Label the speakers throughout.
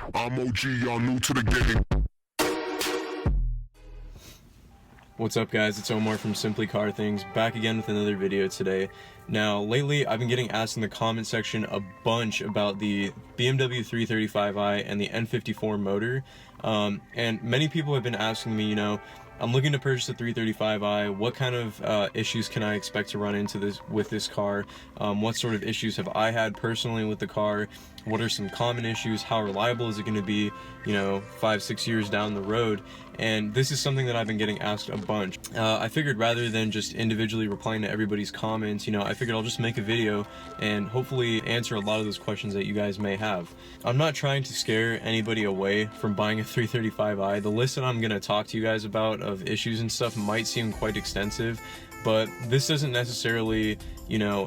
Speaker 1: I'm OG, y'all new to the game.
Speaker 2: What's up guys, it's Omar from Simply Car Things, back again with another video today. Now lately I've been getting asked in the comment section a bunch about the BMW 335i and the N54 motor, and many people have been asking me, I'm looking to purchase a 335i, what kind of issues can I expect to run into with this car, what sort of issues have I had personally with the car, what are some common issues, how reliable is it going to be, 5-6 years down the road. And this is something that I've been getting asked a bunch. I figured rather than just individually replying to everybody's comments, I figured I'll just make a video and hopefully answer a lot of those questions that you guys may have. I'm not trying to scare anybody away from buying a 335i. The list that I'm going to talk to you guys about of issues and stuff might seem quite extensive, but this doesn't necessarily,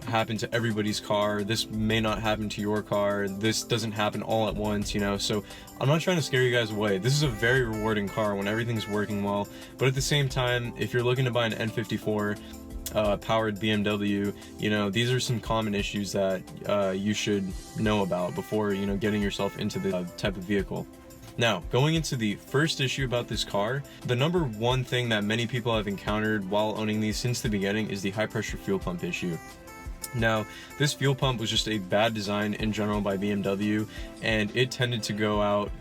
Speaker 2: happen to everybody's car. This may not happen to your car. This doesn't happen all at once, so I'm not trying to scare you guys away. This is a very rewarding car when everything's working well, but at the same time, if you're looking to buy an N54 powered BMW, these are some common issues that you should know about before, getting yourself into the type of vehicle. Now, going into the first issue about this car, the number one thing that many people have encountered while owning these since the beginning is the high pressure fuel pump issue. Now, this fuel pump was just a bad design in general by BMW, and it tended to go out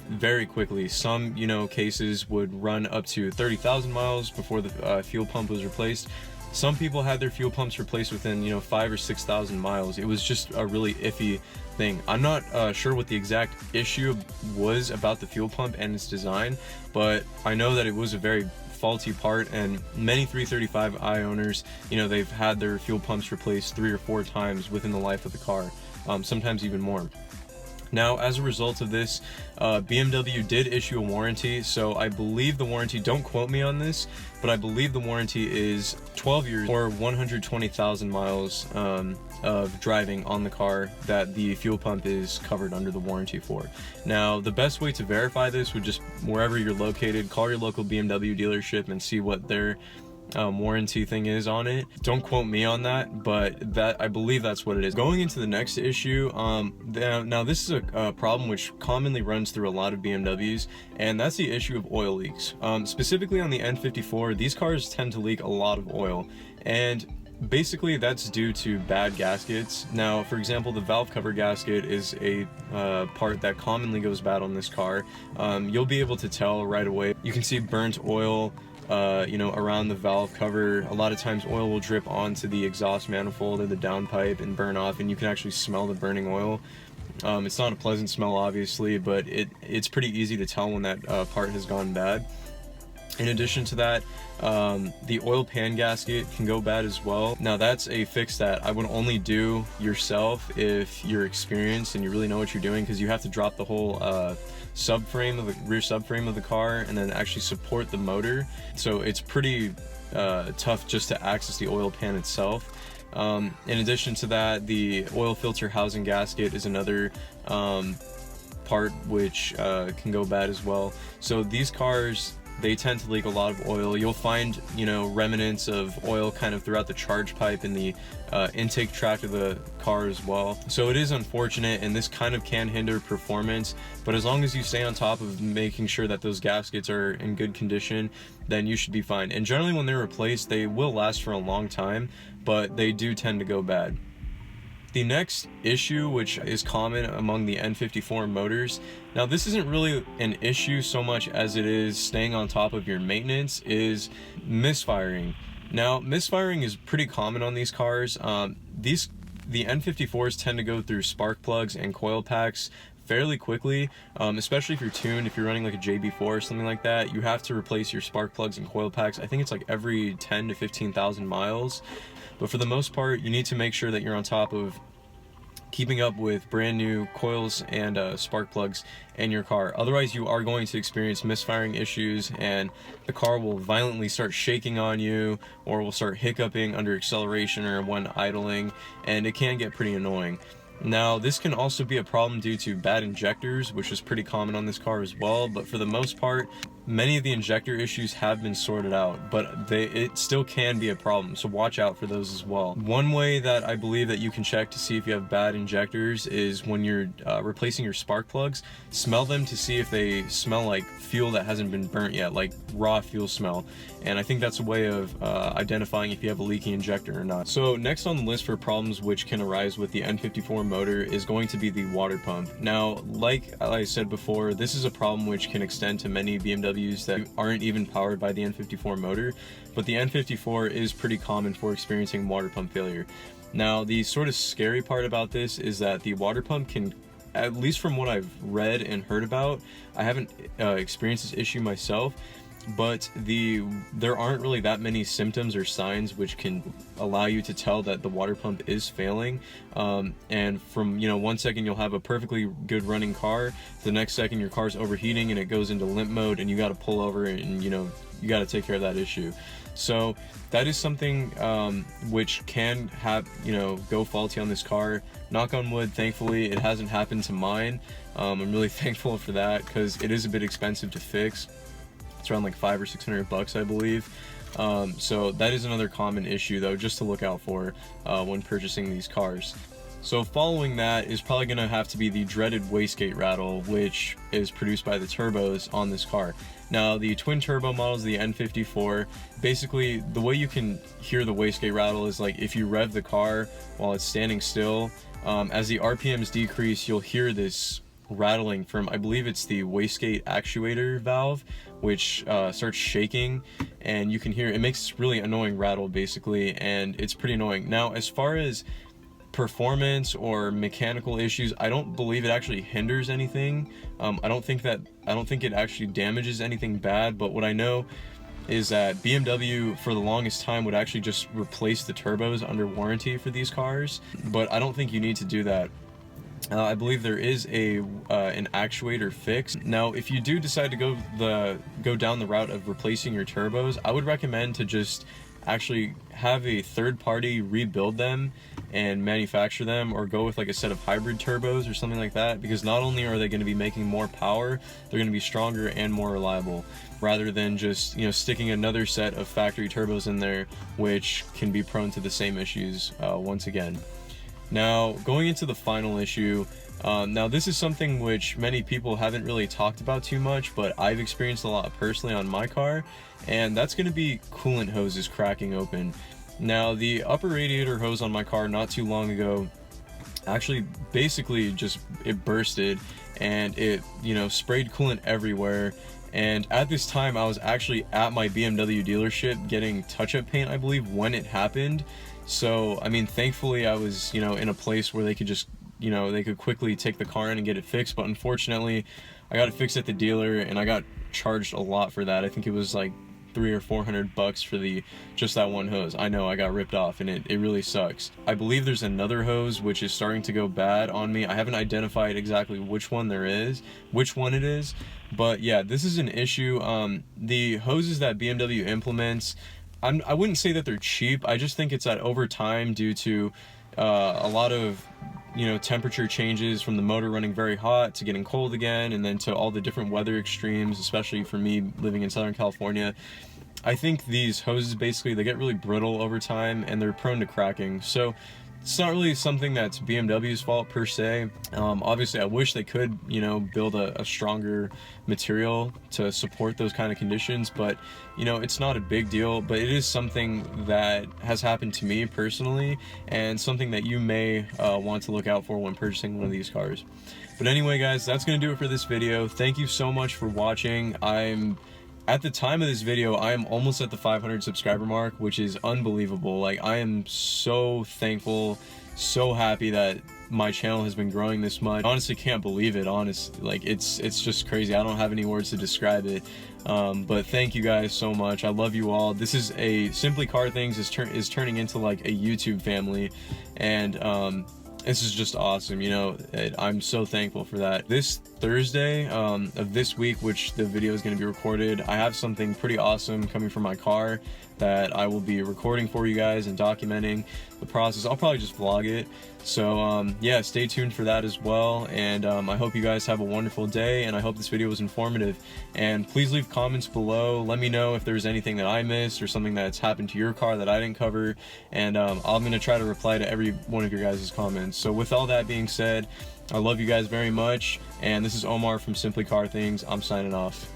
Speaker 2: very quickly. Some, cases would run up to 30,000 miles before the fuel pump was replaced. Some people had their fuel pumps replaced within, 5,000 or 6,000 miles. It was just a really iffy thing. I'm not sure what the exact issue was about the fuel pump and its design, but I know that it was a very faulty part, and many 335i owners, they've had their fuel pumps replaced 3 or 4 times within the life of the car, sometimes even more. Now, as a result of this, BMW did issue a warranty, so I believe the warranty, don't quote me on this, but I believe the warranty is 12 years or 120,000 miles of driving on the car that the fuel pump is covered under the warranty for. Now, the best way to verify this would just, wherever you're located, call your local BMW dealership and see what their warranty thing is on it. Don't quote me on that, but I believe that's what it is. Going into the next issue, now this is a problem which commonly runs through a lot of BMWs, and that's the issue of oil leaks. Specifically on the N54, these cars tend to leak a lot of oil, and basically that's due to bad gaskets. Now, for example, the valve cover gasket is a part that commonly goes bad on this car. You'll be able to tell right away. You can see burnt oil around the valve cover. A lot of times oil will drip onto the exhaust manifold or the downpipe and burn off, and you can actually smell the burning oil. It's not a pleasant smell, obviously, but it's pretty easy to tell when that part has gone bad. In addition to that, the oil pan gasket can go bad as well. Now, that's a fix that I would only do yourself if you're experienced and you really know what you're doing, because you have to drop the whole rear subframe of the car and then actually support the motor. So it's pretty tough just to access the oil pan itself. In addition to that, the oil filter housing gasket is another part which can go bad as well. So these cars, they tend to leak a lot of oil. You'll find, remnants of oil kind of throughout the charge pipe in the intake tract of the car as well. So it is unfortunate, and this kind of can hinder performance, but as long as you stay on top of making sure that those gaskets are in good condition, then you should be fine. And generally when they're replaced, they will last for a long time, but they do tend to go bad. The next issue, which is common among the N54 motors, now this isn't really an issue so much as it is staying on top of your maintenance, is misfiring. Now, misfiring is pretty common on these cars. The N54s tend to go through spark plugs and coil packs fairly quickly, especially if you're tuned, if you're running like a JB4 or something like that. You have to replace your spark plugs and coil packs. I think it's like every 10 to 15,000 miles. But for the most part, you need to make sure that you're on top of keeping up with brand new coils and spark plugs in your car. Otherwise, you are going to experience misfiring issues, and the car will violently start shaking on you, or will start hiccuping under acceleration or when idling, and it can get pretty annoying. Now, this can also be a problem due to bad injectors, which is pretty common on this car as well, but for the most part, many of the injector issues have been sorted out, but it still can be a problem, so watch out for those as well. One way that I believe that you can check to see if you have bad injectors is when you're replacing your spark plugs, smell them to see if they smell like fuel that hasn't been burnt yet, like raw fuel smell. And I think that's a way of identifying if you have a leaky injector or not. So next on the list for problems which can arise with the N54 motor is going to be the water pump. Now, like I said before, this is a problem which can extend to many BMWs that aren't even powered by the N54 motor, but the N54 is pretty common for experiencing water pump failure. Now, the sort of scary part about this is that the water pump can, at least from what I've read and heard about, I haven't experienced this issue myself, but there aren't really that many symptoms or signs which can allow you to tell that the water pump is failing. And from, you know, 1 second you'll have a perfectly good running car, the next second your car's overheating and it goes into limp mode and you got to pull over and, you know, you got to take care of that issue. So that is something which can have, you know, go faulty on this car. Knock on wood, thankfully it hasn't happened to mine. I'm really thankful for that, because it is a bit expensive to fix. It's around like $500 or $600, I believe. So that is another common issue though, just to look out for when purchasing these cars. So following that is probably going to have to be the dreaded Wastegate Rattle, which is produced by the turbos on this car. Now, the twin turbo models, the N54, basically the way you can hear the Wastegate Rattle is like if you rev the car while it's standing still, as the RPMs decrease, you'll hear this rattling from, I believe it's the wastegate actuator valve, which starts shaking, and you can hear it makes this really annoying rattle basically, and it's pretty annoying. Now, as far as performance or mechanical issues, I don't believe it actually hinders anything. I don't think it actually damages anything bad, but what I know is that BMW for the longest time would actually just replace the turbos under warranty for these cars, but I don't think you need to do that. I believe there is an actuator fix. Now, if you do decide to go down the route of replacing your turbos, I would recommend to just actually have a third party rebuild them and manufacture them, or go with like a set of hybrid turbos or something like that, because not only are they going to be making more power, they're going to be stronger and more reliable, rather than just, you know, sticking another set of factory turbos in there, which can be prone to the same issues once again. Now, going into the final issue, now this is something which many people haven't really talked about too much, but I've experienced a lot personally on my car, and that's going to be coolant hoses cracking open. Now, the upper radiator hose on my car not too long ago actually basically just, it bursted, and it, you know, sprayed coolant everywhere. And at this time I was actually at my BMW dealership getting touch-up paint, I believe, when it happened. So, I mean, thankfully I was, you know, in a place where they could just, you know, they could quickly take the car in and get it fixed. But unfortunately, I got it fixed at the dealer and I got charged a lot for that. I think it was like $300 or $400 for just that one hose. I know, I got ripped off, and it really sucks. I believe there's another hose which is starting to go bad on me. I haven't identified exactly which one it is, but yeah, this is an issue. The hoses that BMW implements, I wouldn't say that they're cheap. I just think it's that over time, due to a lot of, you know, temperature changes from the motor running very hot to getting cold again, and then to all the different weather extremes, especially for me living in Southern California, I think these hoses basically, they get really brittle over time and they're prone to cracking. So it's not really something that's BMW's fault per se. Obviously I wish they could, you know, build a stronger material to support those kind of conditions, but, you know, it's not a big deal. But it is something that has happened to me personally, and something that you may want to look out for when purchasing one of these cars. But anyway, guys, that's gonna do it for this video. Thank you so much for watching. At the time of this video, I am almost at the 500 subscriber mark, which is unbelievable. Like, I am so thankful, so happy that my channel has been growing this much. I honestly can't believe it, honestly. Like, it's just crazy. I don't have any words to describe it. But thank you guys so much. I love you all. This is Simply Car Things is turning into like a YouTube family, and this is just awesome, you know. I'm so thankful for that. This Thursday of this week, which the video is going to be recorded, I have something pretty awesome coming from my car that I will be recording for you guys and documenting the process. I'll probably just vlog it. So yeah, stay tuned for that as well, and I hope you guys have a wonderful day, and I hope this video was informative. And please leave comments below. Let me know if there's anything that I missed or something that's happened to your car that I didn't cover, and I'm going to try to reply to every one of your guys' comments. So with all that being said, I love you guys very much, and this is Omar from Simply Car Things. I'm signing off.